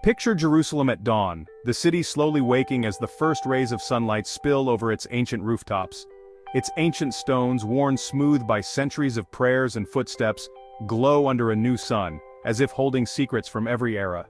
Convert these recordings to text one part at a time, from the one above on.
Picture Jerusalem at dawn, the city slowly waking as the first rays of sunlight spill over its ancient rooftops. Its ancient stones, worn smooth by centuries of prayers and footsteps, glow under a new sun, as if holding secrets from every era.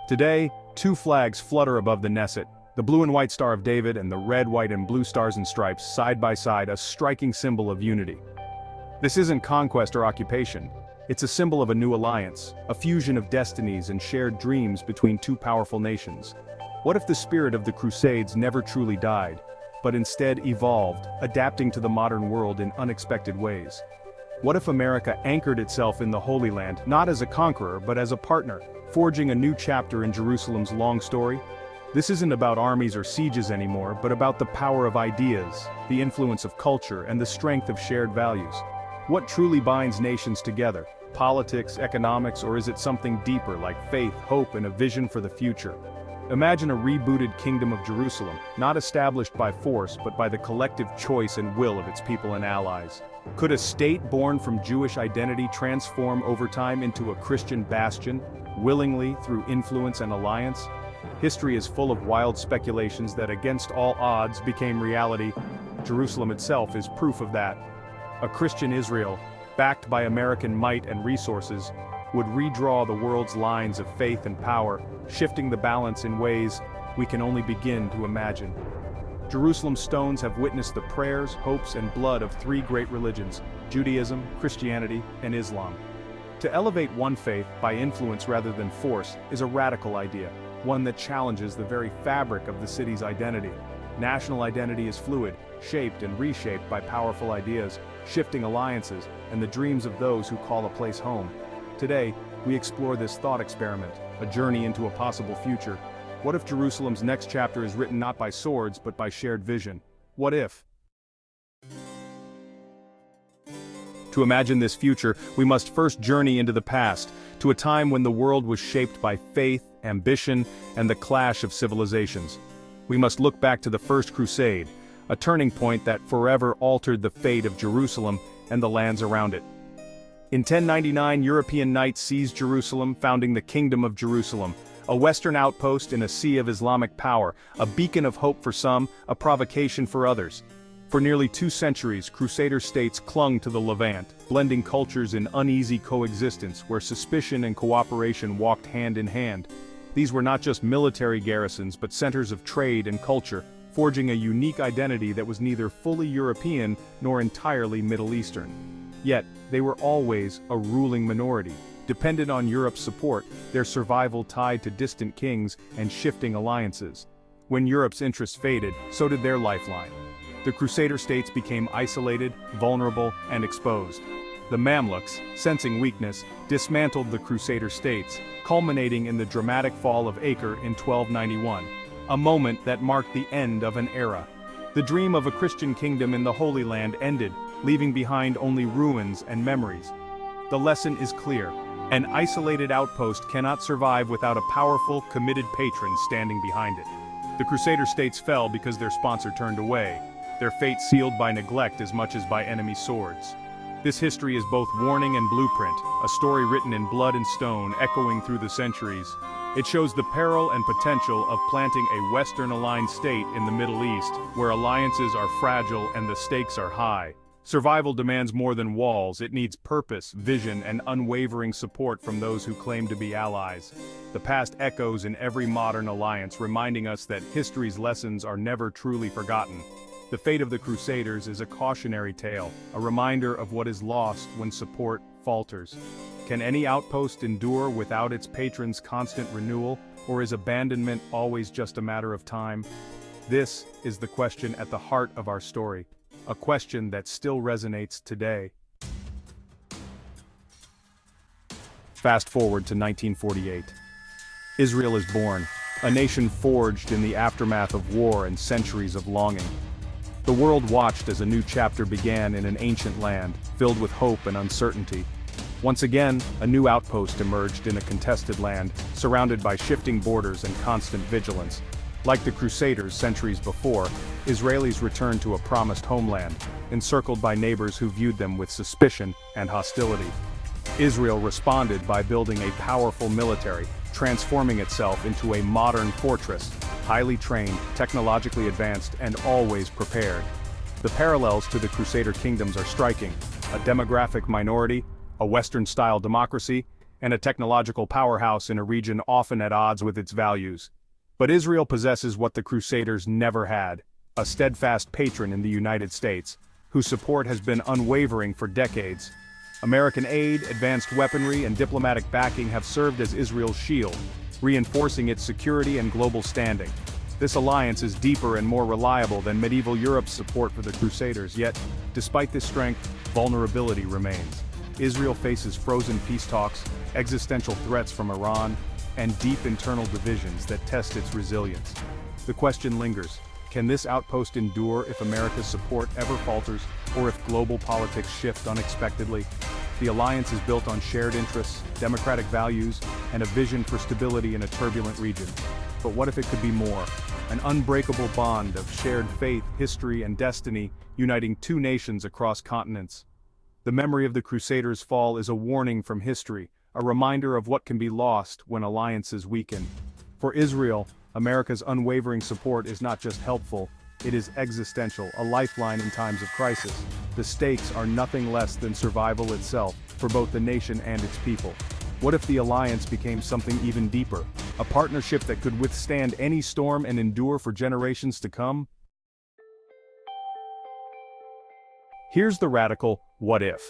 Today, two flags flutter above the Knesset, the blue and white Star of David and the red, white and blue stars and stripes side by side, a striking symbol of unity. This isn't conquest or occupation. It's a symbol of a new alliance, a fusion of destinies and shared dreams between two powerful nations. What if the spirit of the Crusades never truly died, but instead evolved, adapting to the modern world in unexpected ways? What if America anchored itself in the Holy Land, not as a conqueror but as a partner, forging a new chapter in Jerusalem's long story? This isn't about armies or sieges anymore, but about the power of ideas, the influence of culture, and the strength of shared values. What truly binds nations together? Politics, economics, or is it something deeper like faith, hope, and a vision for the future? Imagine a rebooted Kingdom of Jerusalem, not established by force but by the collective choice and will of its people and allies. Could a state born from Jewish identity transform over time into a Christian bastion, willingly through influence and alliance? History is full of wild speculations that against all odds became reality. Jerusalem itself is proof of that. A Christian Israel, backed by American might and resources, would redraw the world's lines of faith and power, shifting the balance in ways we can only begin to imagine. Jerusalem's stones have witnessed the prayers, hopes, and blood of three great religions: Judaism, Christianity, and Islam. To elevate one faith by influence rather than force is a radical idea, one that challenges the very fabric of the city's identity. National identity is fluid, shaped and reshaped by powerful ideas, shifting alliances, and the dreams of those who call a place home. Today, we explore this thought experiment, a journey into a possible future. What if Jerusalem's next chapter is written not by swords but by shared vision? What if? To imagine this future, we must first journey into the past, to a time when the world was shaped by faith, ambition, and the clash of civilizations. We must look back to the First Crusade, a turning point that forever altered the fate of Jerusalem and the lands around it. In 1099, European knights seized Jerusalem, founding the Kingdom of Jerusalem, a western outpost in a sea of Islamic power, a beacon of hope for some, a provocation for others. For nearly 2 centuries, Crusader States clung to the Levant, blending cultures in uneasy coexistence where suspicion and cooperation walked hand in hand. These were not just military garrisons but centers of trade and culture, forging a unique identity that was neither fully European nor entirely Middle Eastern. Yet, they were always a ruling minority, dependent on Europe's support, their survival tied to distant kings and shifting alliances. When Europe's interests faded, so did their lifeline. The Crusader States became isolated, vulnerable, and exposed. The Mamluks, sensing weakness, dismantled the Crusader States, culminating in the dramatic fall of Acre in 1291, a moment that marked the end of an era. The dream of a Christian kingdom in the Holy Land ended, leaving behind only ruins and memories. The lesson is clear: an isolated outpost cannot survive without a powerful, committed patron standing behind it. The Crusader States fell because their sponsor turned away, their fate sealed by neglect as much as by enemy swords. This history is both warning and blueprint, a story written in blood and stone echoing through the centuries. It shows the peril and potential of planting a Western-aligned state in the Middle East, where alliances are fragile and the stakes are high. Survival demands more than walls; it needs purpose, vision, and unwavering support from those who claim to be allies. The past echoes in every modern alliance, reminding us that history's lessons are never truly forgotten. The fate of the Crusaders is a cautionary tale, a reminder of what is lost when support falters. Can any outpost endure without its patrons' constant renewal, or is abandonment always just a matter of time? This is the question at the heart of our story, a question that still resonates today. Fast forward to 1948. Israel is born, a nation forged in the aftermath of war and centuries of longing. The world watched as a new chapter began in an ancient land, filled with hope and uncertainty. Once again, a new outpost emerged in a contested land, surrounded by shifting borders and constant vigilance. Like the Crusaders centuries before, Israelis returned to a promised homeland, encircled by neighbors who viewed them with suspicion and hostility. Israel responded by building a powerful military, transforming itself into a modern fortress, highly trained, technologically advanced, and always prepared. The parallels to the Crusader Kingdoms are striking: a demographic minority, a Western-style democracy, and a technological powerhouse in a region often at odds with its values. But Israel possesses what the Crusaders never had: a steadfast patron in the United States, whose support has been unwavering for decades. American aid, advanced weaponry, and diplomatic backing have served as Israel's shield, reinforcing its security and global standing. This alliance is deeper and more reliable than medieval Europe's support for the Crusaders, yet, despite this strength, vulnerability remains. Israel faces frozen peace talks, existential threats from Iran, and deep internal divisions that test its resilience. The question lingers: can this outpost endure if America's support ever falters, or if global politics shift unexpectedly? The alliance is built on shared interests, democratic values, and a vision for stability in a turbulent region. But what if it could be more? An unbreakable bond of shared faith, history, and destiny, uniting two nations across continents. The memory of the Crusaders' fall is a warning from history, a reminder of what can be lost when alliances weaken. For Israel, America's unwavering support is not just helpful, it is existential, a lifeline in times of crisis. The stakes are nothing less than survival itself, for both the nation and its people. What if the alliance became something even deeper? A partnership that could withstand any storm and endure for generations to come? Here's the radical what if.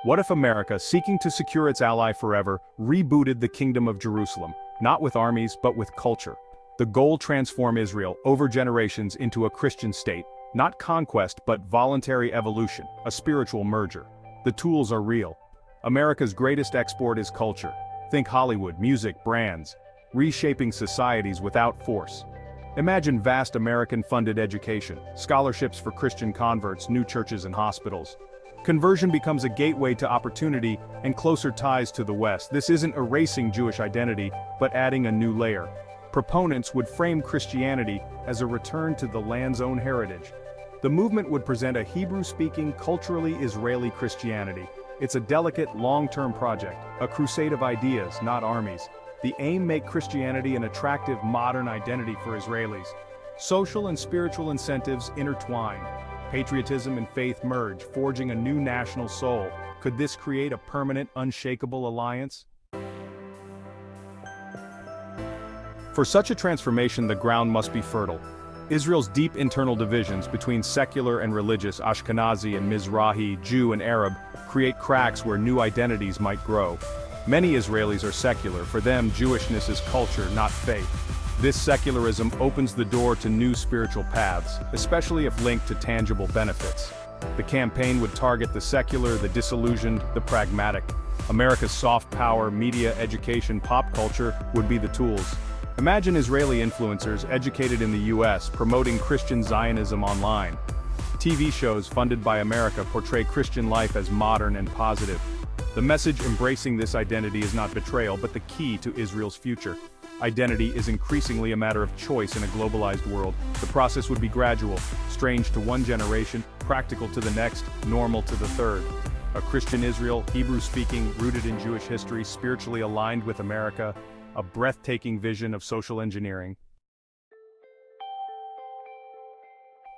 What if America, seeking to secure its ally forever, rebooted the Kingdom of Jerusalem, not with armies but with culture? The goal: transform Israel over generations into a Christian state, not conquest but voluntary evolution, a spiritual merger. The tools are real. America's greatest export is culture. Think Hollywood, music, brands, reshaping societies without force. Imagine vast American-funded education, scholarships for Christian converts, new churches and hospitals. Conversion becomes a gateway to opportunity and closer ties to the West. This isn't erasing Jewish identity, but adding a new layer. Proponents would frame Christianity as a return to the land's own heritage. The movement would present a Hebrew-speaking, culturally Israeli Christianity. It's a delicate, long-term project, a crusade of ideas, not armies. The aim: make Christianity an attractive, modern identity for Israelis. Social and spiritual incentives intertwine. Patriotism and faith merge, forging a new national soul. Could this create a permanent, unshakable alliance? For such a transformation, the ground must be fertile. Israel's deep internal divisions between secular and religious, Ashkenazi and Mizrahi, Jew and Arab, create cracks where new identities might grow. Many Israelis are secular. For them, Jewishness is culture, not faith. This secularism opens the door to new spiritual paths, especially if linked to tangible benefits. The campaign would target the secular, the disillusioned, the pragmatic. America's soft power, media, education, pop culture would be the tools. Imagine Israeli influencers educated in the US promoting Christian Zionism online. TV shows funded by America portray Christian life as modern and positive. The message embracing this identity is not betrayal, but the key to Israel's future. Identity is increasingly a matter of choice in a globalized world. The process would be gradual, strange to one generation, practical to the next, normal to the third. A Christian Israel, Hebrew-speaking, rooted in Jewish history, spiritually aligned with America, a breathtaking vision of social engineering.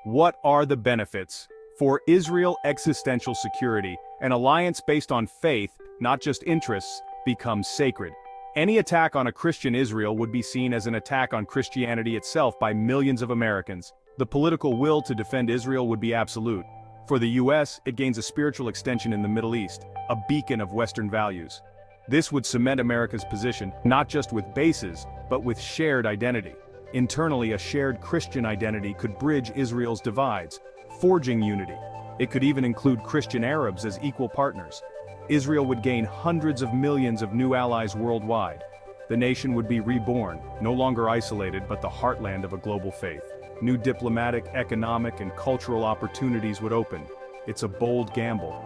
What are the benefits? For Israel, existential security. An alliance based on faith, not just interests, becomes sacred. Any attack on a Christian Israel would be seen as an attack on Christianity itself by millions of Americans. The political will to defend Israel would be absolute. For the US, it gains a spiritual extension in the Middle East, a beacon of Western values. This would cement America's position, not just with bases, but with shared identity. Internally, a shared Christian identity could bridge Israel's divides, forging unity. It could even include Christian Arabs as equal partners. Israel would gain hundreds of millions of new allies worldwide. The nation would be reborn, no longer isolated but the heartland of a global faith. New diplomatic, economic, and cultural opportunities would open. It's a bold gamble,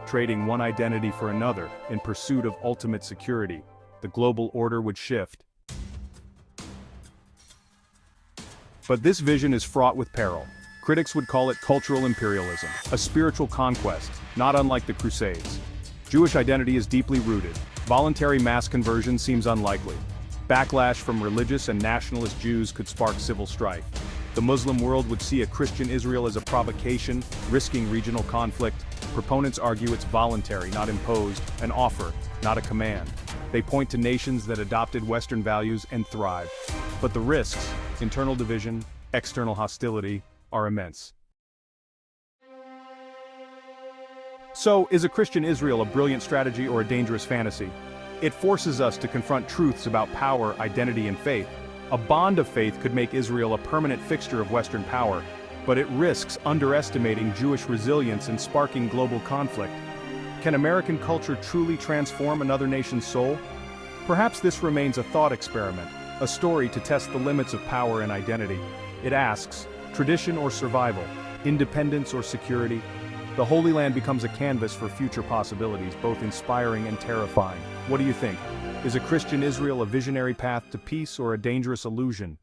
trading one identity for another in pursuit of ultimate security. The global order would shift. But this vision is fraught with peril. Critics would call it cultural imperialism, a spiritual conquest, not unlike the Crusades. Jewish identity is deeply rooted. Voluntary mass conversion seems unlikely. Backlash from religious and nationalist Jews could spark civil strife. The Muslim world would see a Christian Israel as a provocation, risking regional conflict. Proponents argue it's voluntary, not imposed, an offer, not a command. They point to nations that adopted Western values and thrived. But the risks, internal division, external hostility, are immense. So, is a Christian Israel a brilliant strategy or a dangerous fantasy? It forces us to confront truths about power, identity, and faith. A bond of faith could make Israel a permanent fixture of Western power, but it risks underestimating Jewish resilience and sparking global conflict. Can American culture truly transform another nation's soul? Perhaps this remains a thought experiment, a story to test the limits of power and identity. It asks, tradition or survival, independence or security? The Holy Land becomes a canvas for future possibilities, both inspiring and terrifying. What do you think? Is a Christian Israel a visionary path to peace or a dangerous illusion?